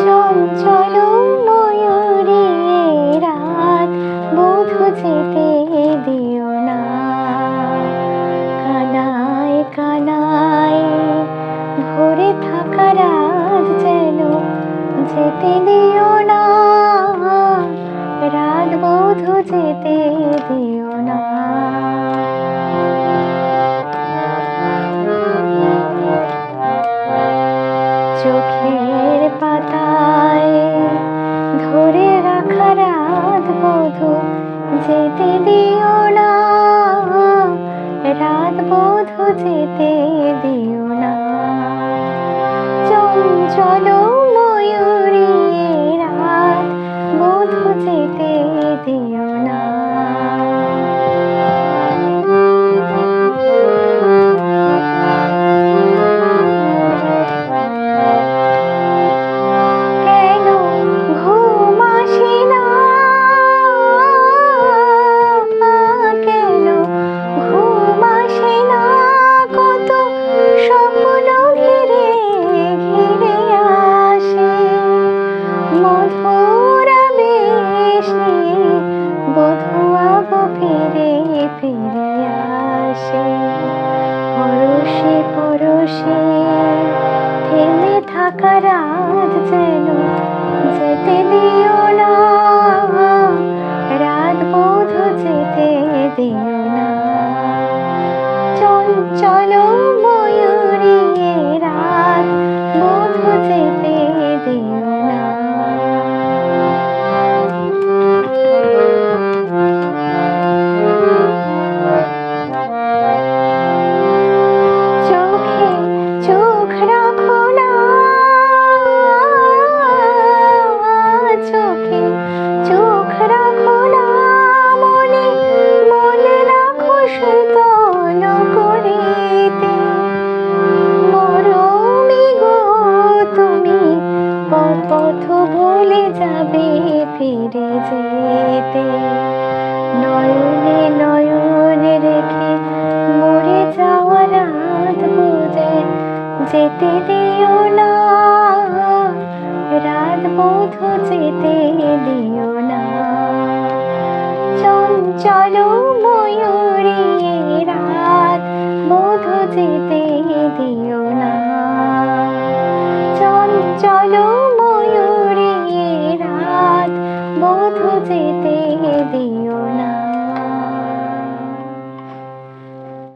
চঞ্চল ময়ূরী রাত বধূ যেতে দিও না, কানায় কানায় ভরে থাকা রাত যেন যেতে দিও না, রাত বধূ যেতে দিও না। চোখের পাতায় ধরে রাখা রাত বধূ যেতে দিও না, রাত বধূ যেতে দিও না। চঞ্চল ময়ূরী রাত বধূ যেতে দিও না। পরশে পরশে থেমে থাকা রাত যেন যেতে দিও না, রাত বধূ যেতে দিও না। চঞ্চল ময়ূরী রাত বধূ যেতে দিও না। পথ ভুলে যাবে ফিরে যেতে, নয়নে নয়ন রেখে মরে যাওয়া রাত বুঝে যেতে দিও না, রাত বধূ যেতে দিও না। চঞ্চল ময়ূরী রাত বধূ যেতে দিও